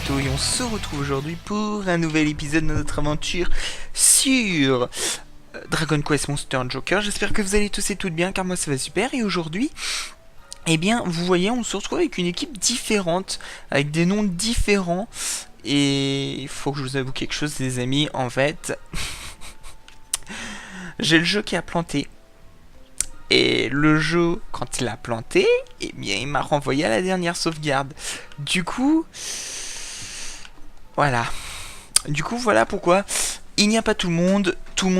Kato et on se retrouve aujourd'hui pour un nouvel épisode de notre aventure sur Dragon Quest Monster Joker. J'espère que vous allez tous et toutes bien car moi ça va super et aujourd'hui, eh bien vous voyez on se retrouve avec une équipe différente, avec des noms différents et il faut que je vous avoue quelque chose les amis, en fait j'ai le jeu qui a planté. Et le jeu, quand il a planté, eh bien, il m'a renvoyé à la dernière sauvegarde. Du coup, voilà. Du coup, voilà pourquoi il n'y a pas tout le monde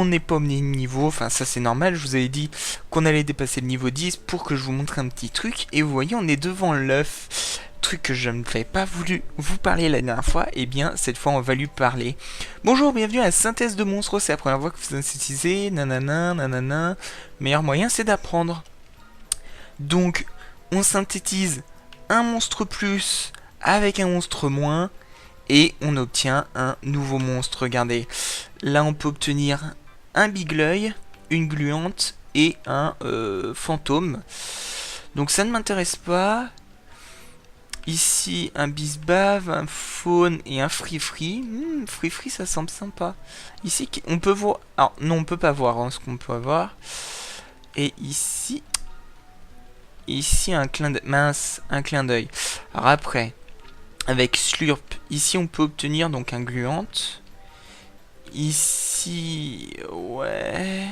n'est pas au même niveau. Enfin, ça c'est normal. Je vous avais dit qu'on allait dépasser le niveau 10 pour que je vous montre un petit truc. Et vous voyez, on est devant l'œuf. Truc que je n'avais pas voulu vous parler la dernière fois. Et bien, cette fois, on va lui parler. Bonjour, bienvenue à la synthèse de monstres. C'est la première fois que vous synthétisez. Nanana, nanana. Meilleur moyen, c'est d'apprendre. Donc, on synthétise un monstre plus avec un monstre moins. Et on obtient un nouveau monstre. Regardez, là on peut obtenir un bigleuil, une gluante et un fantôme. Donc ça ne m'intéresse pas. Ici un bisbave, un faune et un free-free. Free-free ça semble sympa. Ici on peut voir... Alors non on peut pas voir hein, ce qu'on peut avoir. Et ici... Ici un clin d'œil. Mince, un clin d'œil. Alors après... Avec Slurp, ici on peut obtenir donc un gluante. Ici, ouais.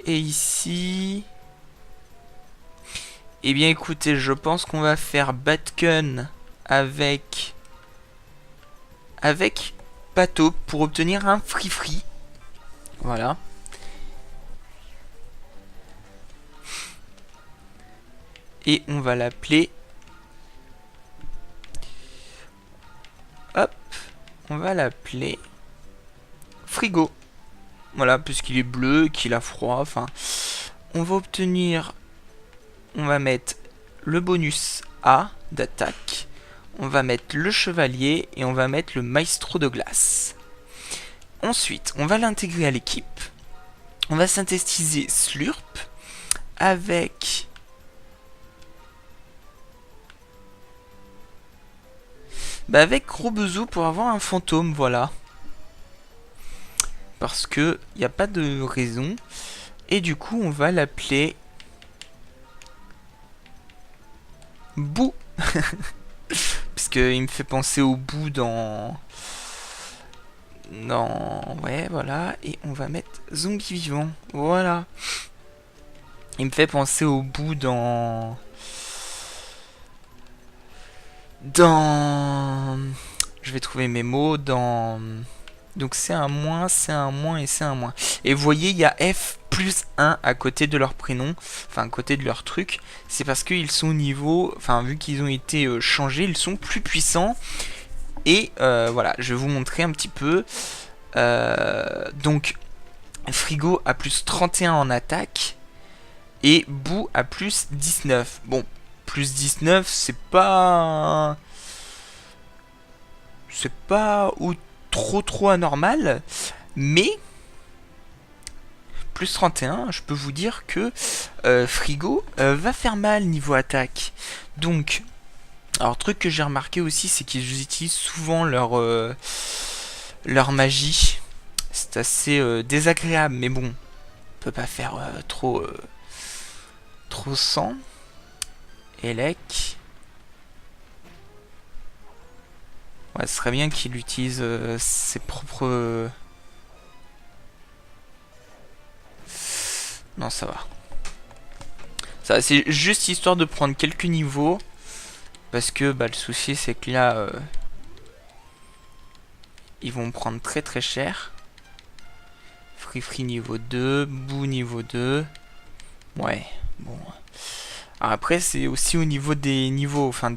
Et ici... Eh bien écoutez, je pense qu'on va faire Batcun avec... Avec Pato pour obtenir un free-free. Voilà. Et on va l'appeler... Hop, on va l'appeler Frigo. Voilà, puisqu'il est bleu, qu'il a froid, enfin... On va obtenir... On va mettre le bonus A d'attaque. On va mettre le chevalier et on va mettre le maestro de glace. Ensuite, on va l'intégrer à l'équipe. On va synthétiser Slurp avec... avec gros bezou pour avoir un fantôme, voilà. Parce que il n'y a pas de raison. Et du coup, on va l'appeler Bou. Parce qu'il me fait penser au bout dans... Ouais, voilà. Et on va mettre zombie vivant. Voilà. Il me fait penser au bout dans... Je vais trouver mes mots dans... Donc c'est un moins et c'est un moins. Et vous voyez, il y a F plus 1 à côté de leur prénom, enfin à côté de leur truc. C'est parce qu'ils sont au niveau, enfin vu qu'ils ont été changés, ils sont plus puissants. Et voilà, je vais vous montrer un petit peu. Donc, Frigo a plus 31 en attaque. Et Bou a plus 19. Bon, plus 19, c'est pas... C'est pas trop anormal, mais plus 31, je peux vous dire que Frigo va faire mal niveau attaque. Donc, alors truc que j'ai remarqué aussi, c'est qu'ils utilisent souvent leur magie. C'est assez désagréable, mais bon, on peut pas faire trop sans. Elec. Ouais, ce serait bien qu'il utilise ses propres... Non, ça va. Ça, c'est juste histoire de prendre quelques niveaux. Parce que bah, le souci, c'est que là... ils vont prendre très cher. Free niveau 2. Boo niveau 2. Ouais, bon. Alors après, c'est aussi au niveau des niveaux. Enfin,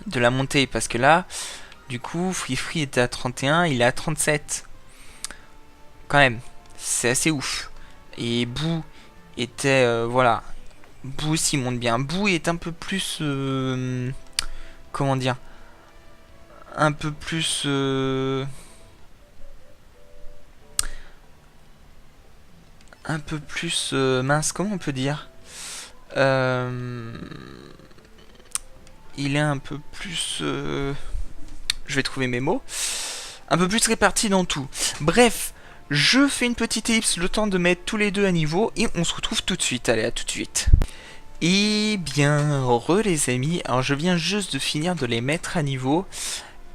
de la montée, parce que là du coup Free était à 31, il est à 37 quand même, c'est assez ouf. Et Boo était voilà, Boo aussi monte bien. Boo est un peu plus comment dire, un peu plus mince, comment on peut dire, il est un peu plus... je vais trouver mes mots. Un peu plus réparti dans tout. Bref, je fais une petite ellipse, le temps de mettre tous les deux à niveau, et on se retrouve tout de suite. Allez, à tout de suite. Et bien, les amis, alors je viens juste de finir de les mettre à niveau,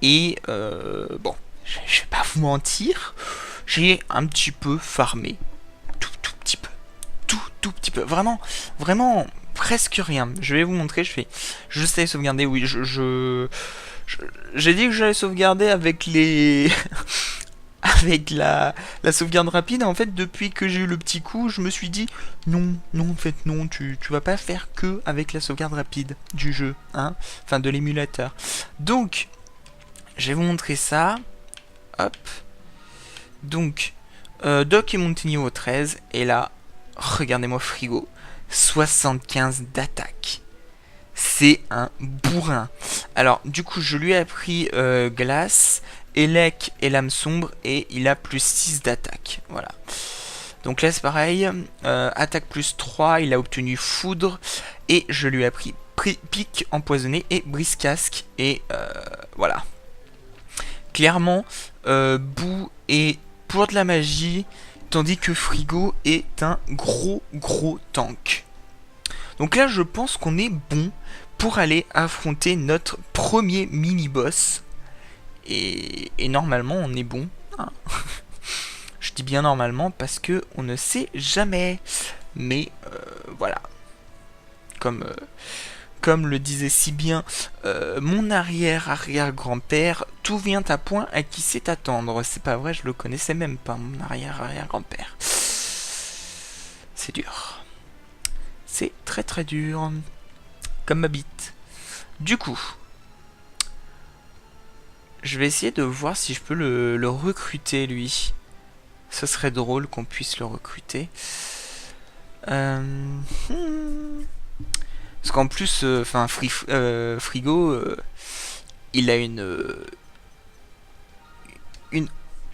et bon, je vais pas vous mentir, j'ai un petit peu farmé. Tout petit peu. Tout petit peu. Vraiment, presque rien. Je vais vous montrer, je fais juste aller sauvegarder, oui, j'ai dit que j'allais sauvegarder avec les... avec la sauvegarde rapide. En fait, depuis que j'ai eu le petit coup, je me suis dit non, en fait non, tu vas pas faire que avec la sauvegarde rapide du jeu, hein, enfin de l'émulateur. Donc, je vais vous montrer ça. Hop. Donc, Doc est monté niveau 13, et là, regardez-moi Frigo, 75 d'attaque. C'est un bourrin. Alors, du coup, je lui ai appris glace, élec et lame sombre, et il a plus 6 d'attaque. Voilà. Donc là, c'est pareil. Attaque plus 3, il a obtenu foudre, et je lui ai appris pic empoisonné et brise-casque. Et voilà. Clairement, Boo est pour de la magie, tandis que Frigo est un gros tank. Donc là, je pense qu'on est bon pour aller affronter notre premier mini-boss. Et normalement, on est bon. Hein. Je dis bien normalement parce que on ne sait jamais. Mais voilà. Comme le disait si bien mon arrière-arrière-grand-père, tout vient à point à qui sait attendre. C'est pas vrai, je le connaissais même pas, mon arrière-arrière-grand-père. C'est dur. C'est très dur. Comme ma bite. Du coup, je vais essayer de voir si je peux le recruter, lui. Ce serait drôle qu'on puisse le recruter. Parce qu'en plus, Frigo, il a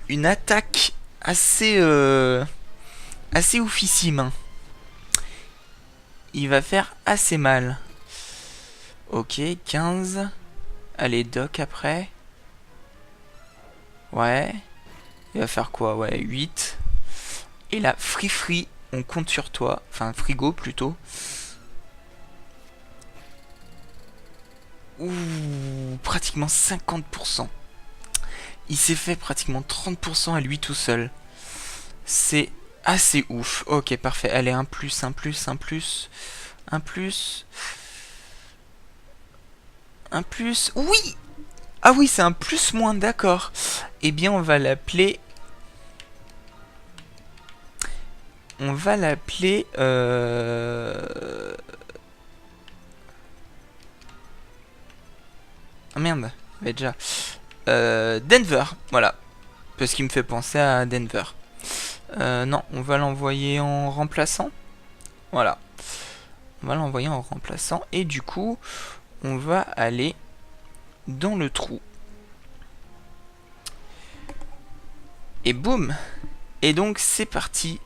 une attaque assez oufissime. Hein. Il va faire assez mal. Ok, 15. Allez, Doc après. Ouais. Il va faire quoi? Ouais, 8. Et là, Free, on compte sur toi. Enfin, Frigo plutôt. Ouh, pratiquement 50%. Il s'est fait pratiquement 30% à lui tout seul. C'est assez ouf. Ok, parfait. Allez, un plus. Oui! Ah oui, c'est un plus moins, d'accord. Eh bien, on va l'appeler... Ah merde, il y avait déjà... Denver, voilà. Parce qu'il me fait penser à Denver. Non, on va l'envoyer en remplaçant. Voilà. On va l'envoyer en remplaçant. Et du coup, on va aller dans le trou. Et boum. Et donc, c'est parti.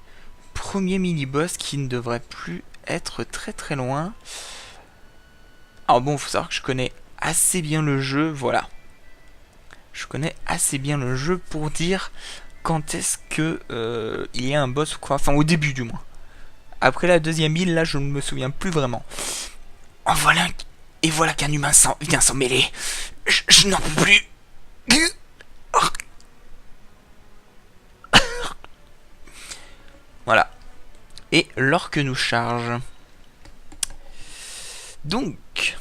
Premier mini-boss qui ne devrait plus être très loin. Alors bon, il faut savoir que je connais assez bien le jeu, voilà. Je connais assez bien le jeu pour dire quand est-ce que il y a un boss ou quoi. Enfin, au début du moins. Après la deuxième île, là, je ne me souviens plus vraiment. En voilà et voilà qu'un humain vient s'en mêler. Je n'en peux plus. Voilà. Et l'orque nous charge. Donc...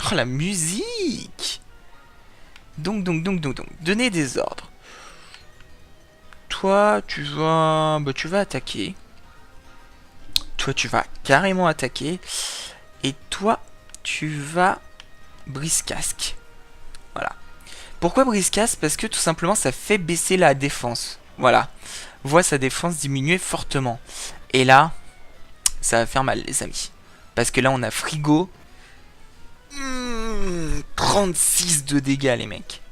Oh, la musique! Donc. Donner des ordres. Toi, tu vas attaquer. Toi, tu vas carrément attaquer. Et toi, tu vas brise-casque. Voilà. Pourquoi brise-casque? Parce que tout simplement, ça fait baisser la défense. Voilà. Voit sa défense diminuer fortement. Et là, ça va faire mal, les amis. Parce que là, on a Frigo. 36 de dégâts, les mecs.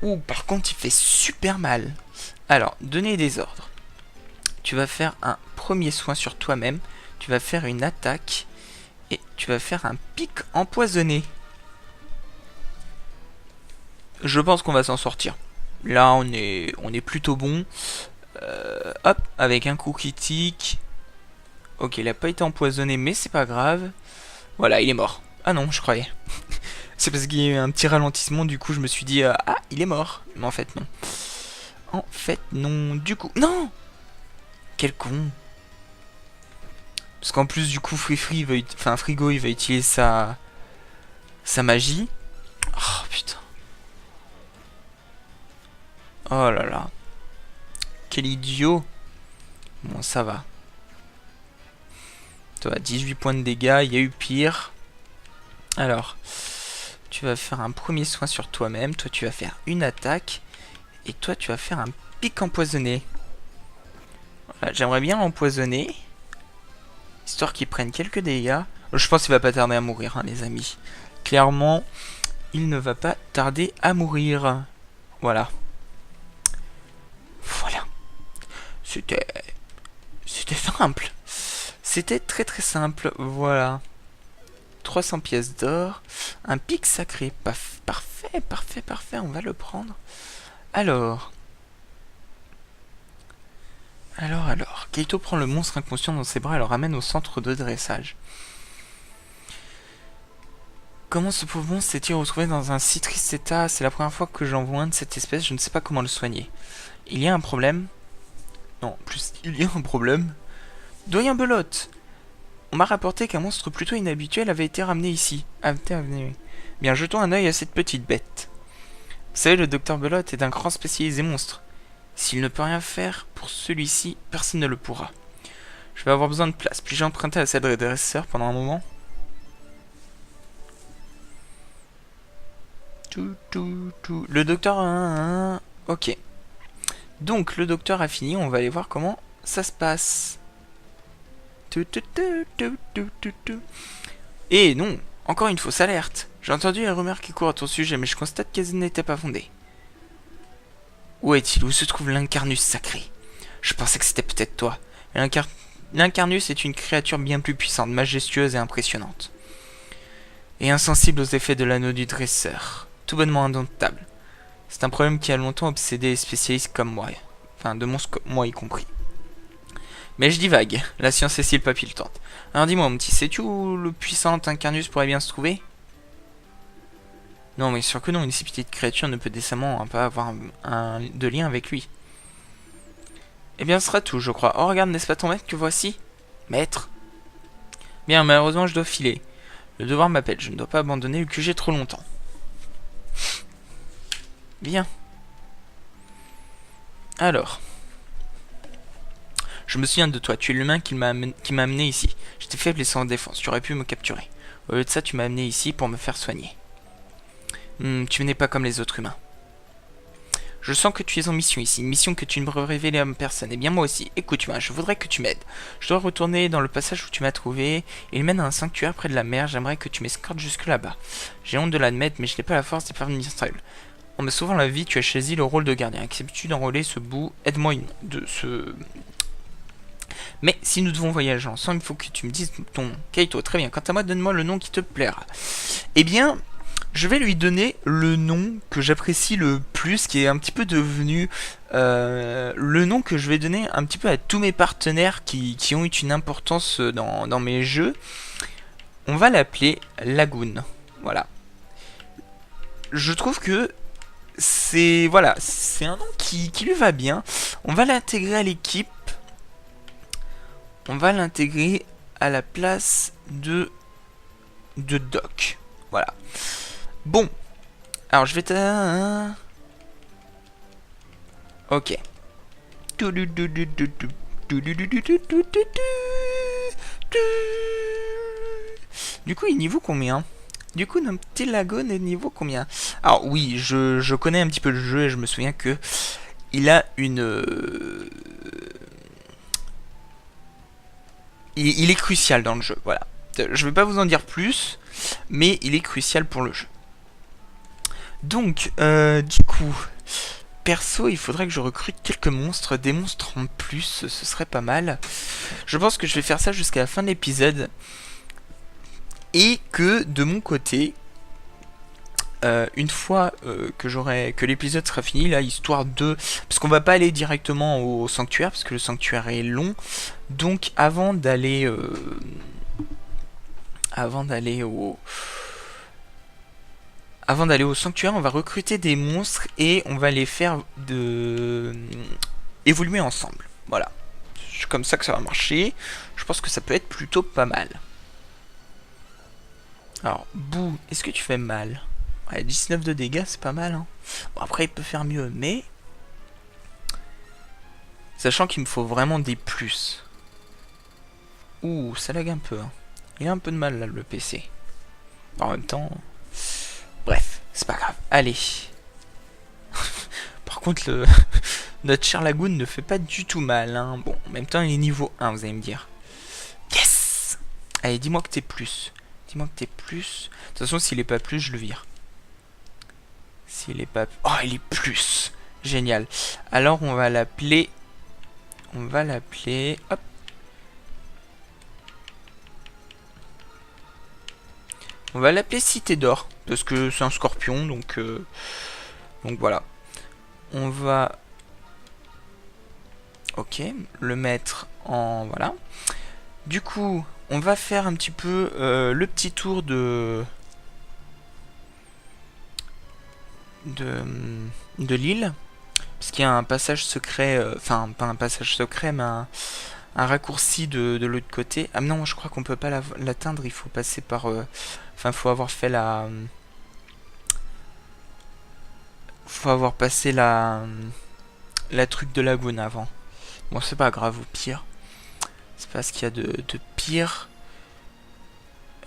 Ouh, par contre, il fait super mal. Alors, donner des ordres. Tu vas faire un premier soin sur toi-même. tu vas faire une attaque et tu vas faire un pic empoisonné. Je pense qu'on va s'en sortir. Là, on est plutôt bon. Hop, avec un coup critique. Ok, il a pas été empoisonné, mais c'est pas grave. Voilà, il est mort. Ah non, je croyais. C'est parce qu'il y a eu un petit ralentissement, du coup je me suis dit ah, il est mort. Mais en fait non. En fait non, du coup... Non. Quel con. Parce qu'en plus du coup Frigo il va utiliser sa magie. Oh putain. Oh là là. Quel idiot. Bon, ça va. Toi, 18 points de dégâts, il y a eu pire. Alors, tu vas faire un premier soin sur toi-même. Toi, tu vas faire une attaque. Et toi, tu vas faire un pic empoisonné. Voilà, j'aimerais bien l'empoisonner. Histoire qu'il prenne quelques dégâts. Je pense qu'il va pas tarder à mourir, hein, les amis. Clairement, il ne va pas tarder à mourir. Voilà. Voilà. C'était simple. C'était très très simple. Voilà. 300 pièces d'or. Un pic sacré. Parfait, parfait, parfait. On va le prendre. Alors. Kaito prend le monstre inconscient dans ses bras et le ramène au centre de dressage. Comment ce pauvre monstre s'est-il retrouvé dans un si triste état? C'est la première fois que j'en vois un de cette espèce. Je ne sais pas comment le soigner. Il y a un problème. Non, plus il y a un problème. Doyen Belote. On m'a rapporté qu'un monstre plutôt inhabituel avait été ramené ici. Bien, jetons un œil à cette petite bête. Vous savez, le docteur Belote est d'un grand spécialisé monstre. S'il ne peut rien faire pour celui-ci, personne ne le pourra. Je vais avoir besoin de place. Puis-je emprunter la salle de dresseur pendant un moment? Le docteur... Ok. Donc, le docteur a fini. On va aller voir comment ça se passe. Et non, encore une fausse alerte. J'ai entendu les rumeurs qui courent à ton sujet, mais je constate qu'elles n'étaient pas fondées. Où est-il? Où se trouve l'Incarnus sacré? Je pensais que c'était peut-être toi. L'Incarnus est une créature bien plus puissante, majestueuse et impressionnante. Et insensible aux effets de l'anneau du dresseur. Tout bonnement indomptable. C'est un problème qui a longtemps obsédé les spécialistes comme moi. Enfin, de monstres comme moi y compris. Mais je divague, la science est si palpitante. Alors dis-moi mon petit, sais-tu où le puissant Incarnus pourrait bien se trouver? Non mais sûr que non, une si petite créature ne peut décemment pas avoir de lien avec lui. Eh bien ce sera tout je crois. Oh regarde, n'est-ce pas ton maître que voici? Maître? Bien, malheureusement je dois filer. Le devoir m'appelle, je ne dois pas abandonner le QG trop longtemps. Bien. Alors... Je me souviens de toi, tu es l'humain qui m'a amené ici. J'étais faible et sans défense, tu aurais pu me capturer. Au lieu de ça, tu m'as amené ici pour me faire soigner. Tu n'es pas comme les autres humains. Je sens que tu es en mission ici, une mission que tu ne peux révéler à personne. Eh bien moi aussi, écoute-moi, je voudrais que tu m'aides. Je dois retourner dans le passage où tu m'as trouvé. Il mène à un sanctuaire près de la mer, j'aimerais que tu m'escortes jusque là-bas. J'ai honte de l'admettre, mais je n'ai pas la force d'y parvenir seul. En me sauvant la vie, tu as choisi le rôle de gardien. Acceptes-tu d'enrôler ce bout? Aide-moi de ce... Mais si nous devons voyager ensemble, il faut que tu me dises ton nom. Kaito, très bien. Quant à moi, donne-moi le nom qui te plaira. Eh bien, je vais lui donner le nom que j'apprécie le plus, qui est un petit peu devenu le nom que je vais donner un petit peu à tous mes partenaires qui ont eu une importance dans mes jeux. On va l'appeler Lagoon. Voilà. Je trouve que c'est un nom qui lui va bien. On va l'intégrer à l'équipe. On va l'intégrer à la place de Doc. Voilà. Bon. Alors, je vais... Ok. Du coup, il est niveau combien? Du coup, notre petit Lagoon est niveau combien? Alors, oui, je connais un petit peu le jeu et je me souviens que il a une... Il est crucial dans le jeu, voilà. Je vais pas vous en dire plus, mais il est crucial pour le jeu. Donc, du coup, perso, il faudrait que je recrute quelques monstres, des monstres en plus, ce serait pas mal. Je pense que je vais faire ça jusqu'à la fin de l'épisode. Et que de mon côté, une fois que l'épisode sera fini, là, histoire de... Parce qu'on va pas aller directement au sanctuaire, parce que le sanctuaire est long. Donc avant d'aller au sanctuaire, on va recruter des monstres et on va les faire évoluer ensemble. Voilà. C'est comme ça que ça va marcher. Je pense que ça peut être plutôt pas mal. Alors, Bou, est-ce que tu fais mal? Ouais, 19 de dégâts, c'est pas mal. Hein. Bon, après, il peut faire mieux, mais... Sachant qu'il me faut vraiment des plus. Ouh, ça lag un peu. Hein. Il a un peu de mal, là, le PC. En même temps... Bref, c'est pas grave. Allez. Par contre, notre cher Lagoon ne fait pas du tout mal. Hein. Bon, en même temps, il est niveau 1, vous allez me dire. Yes! Allez, dis-moi que t'es plus. Dis-moi que t'es plus. De toute façon, s'il est pas plus, je le vire. S'il est pas... Oh, il est plus. Génial. Alors, on va l'appeler... Hop. On va l'appeler Cité d'Or. Parce que c'est un scorpion, donc voilà. On va... Ok, le mettre en... Voilà. Du coup, on va faire un petit peu le petit tour de l'île. Parce qu'il y a un passage secret... Enfin, pas un passage secret, mais un raccourci de l'autre côté. Ah non, je crois qu'on peut pas l'atteindre. Il faut passer par... Enfin, faut avoir fait la... Faut avoir passé la truc de Lagoon avant. Bon, c'est pas grave, au pire. C'est pas ce qu'il y a de pire.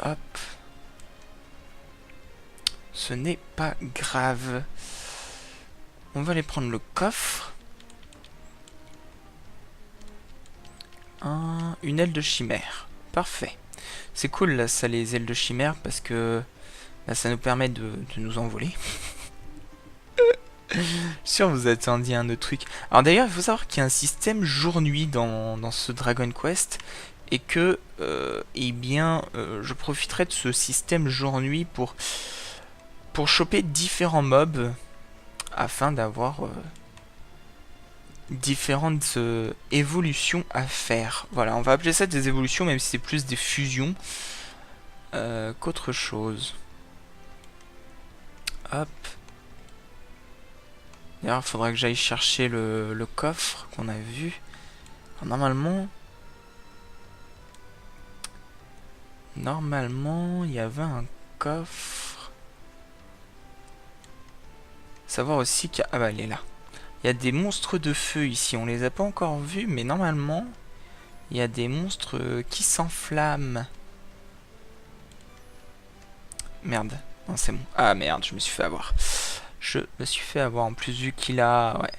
Hop. Ce n'est pas grave. On va aller prendre le coffre. Une aile de chimère. Parfait. C'est cool là, ça, les ailes de chimère, parce que là, ça nous permet de nous envoler. Sûr, vous attendiez un autre truc. Alors d'ailleurs, il faut savoir qu'il y a un système jour-nuit dans ce Dragon Quest. Et que, eh bien, je profiterai de ce système jour-nuit pour choper différents mobs. Afin d'avoir différentes évolutions à faire. Voilà, on va appeler ça des évolutions, même si c'est plus des fusions qu'autre chose. Hop. D'ailleurs, il faudra que j'aille chercher le coffre qu'on a vu. Alors, normalement, il y avait un coffre. Savoir aussi qu'il y a... Ah bah, elle est là. Il y a des monstres de feu ici. On les a pas encore vus, mais normalement, il y a des monstres qui s'enflamment. Merde. Non, c'est bon. Ah merde, je me suis fait avoir. Je me suis fait avoir. En plus, vu qu'il a... Ouais.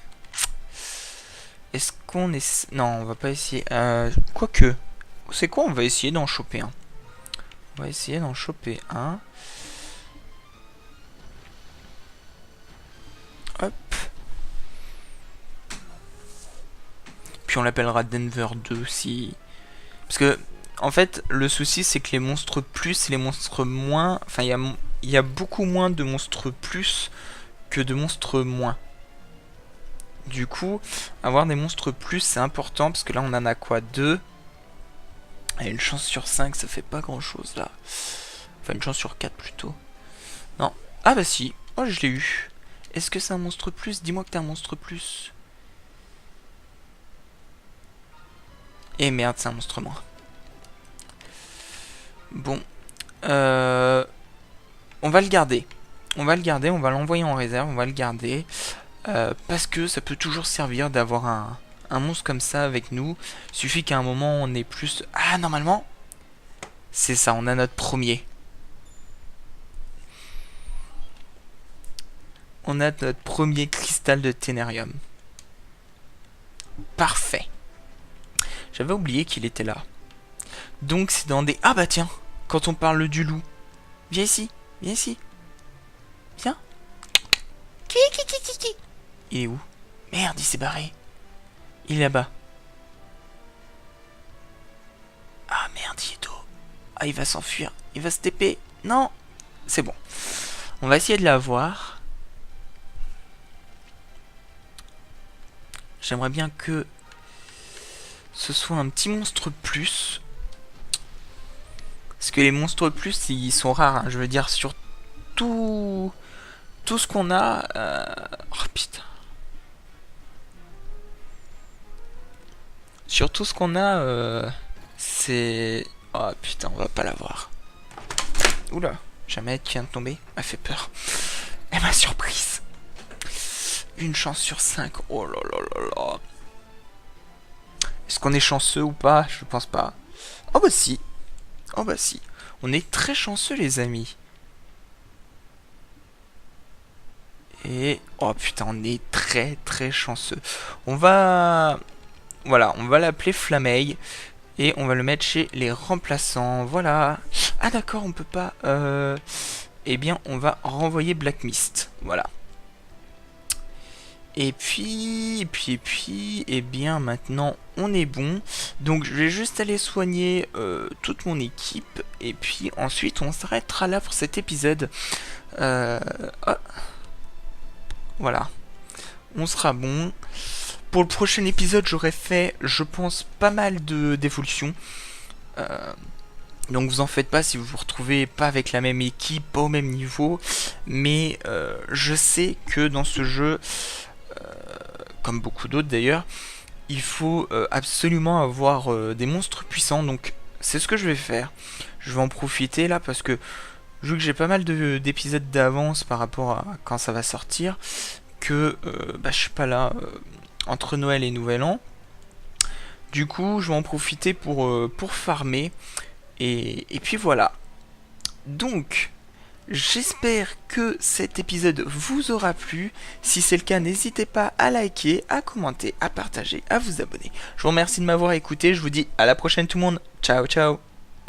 Est-ce qu'on est... Non, on va pas essayer. Quoique. C'est quoi? On va essayer d'en choper un. On va essayer d'en choper un. Hop. Puis on l'appellera Denver 2 si... Parce que, en fait, le souci c'est que les monstres plus et les monstres moins... Enfin, il y a beaucoup moins de monstres plus que de monstres moins. Du coup, avoir des monstres plus c'est important parce que là on en a quoi? 2. Et une chance sur 5, ça fait pas grand chose là. Enfin, une chance sur 4 plutôt. Non. Ah bah si. Oh, je l'ai eu. Est-ce que c'est un monstre plus? Dis-moi que t'es un monstre plus. Et merde, c'est un monstre moins. Bon. On va le garder. On va l'envoyer en réserve, on va le garder. Parce que ça peut toujours servir d'avoir un monstre comme ça avec nous. Il suffit qu'à un moment on ait plus... Ah, normalement, c'est ça, on a notre premier. On a notre premier cristal de Ténérium. Parfait. J'avais oublié qu'il était là. Donc c'est dans des... Ah bah tiens, quand on parle du loup. Viens ici, viens ici. Viens. Il est où? Merde, il s'est barré. Il est là-bas. Ah merde, il est dos. Ah, il va s'enfuir. Il va se TP. Non. C'est bon. On va essayer de l'avoir. J'aimerais bien que ce soit un petit monstre plus. Parce que les monstres plus, ils sont rares. Hein. Je veux dire, sur tout ce qu'on a... Oh putain. Sur tout ce qu'on a, c'est... Oh putain, on va pas l'avoir. Oula, jamais qui vient de tomber. M'a fait peur. Elle m'a surprise. Une chance sur 5. Oh là là là là. Est-ce qu'on est chanceux ou pas? Je pense pas. Oh bah si. Oh bah si. On est très chanceux les amis. Et... Oh putain, on est très très chanceux. On va... Voilà, on va l'appeler Flameil. Et on va le mettre chez les remplaçants. Voilà. Ah d'accord, on peut pas... Eh bien, on va renvoyer Black Mist. Voilà. Et puis, eh bien, maintenant, on est bon. Donc, je vais juste aller soigner toute mon équipe. Et puis, ensuite, on s'arrêtera là pour cet épisode. Oh. Voilà. On sera bon. Pour le prochain épisode, j'aurai fait, je pense, pas mal d'évolutions. Donc vous en faites pas si vous vous retrouvez pas avec la même équipe, pas au même niveau. Mais je sais que dans ce jeu, comme beaucoup d'autres d'ailleurs, il faut absolument avoir des monstres puissants. Donc c'est ce que je vais faire. Je vais en profiter là parce que vu que j'ai pas mal d'épisodes d'avance par rapport à quand ça va sortir, que je suis pas là entre Noël et Nouvel An. Du coup, je vais en profiter pour farmer. Et puis voilà. Donc, j'espère que cet épisode vous aura plu. Si c'est le cas, n'hésitez pas à liker, à commenter, à partager, à vous abonner. Je vous remercie de m'avoir écouté. Je vous dis à la prochaine tout le monde. Ciao, ciao.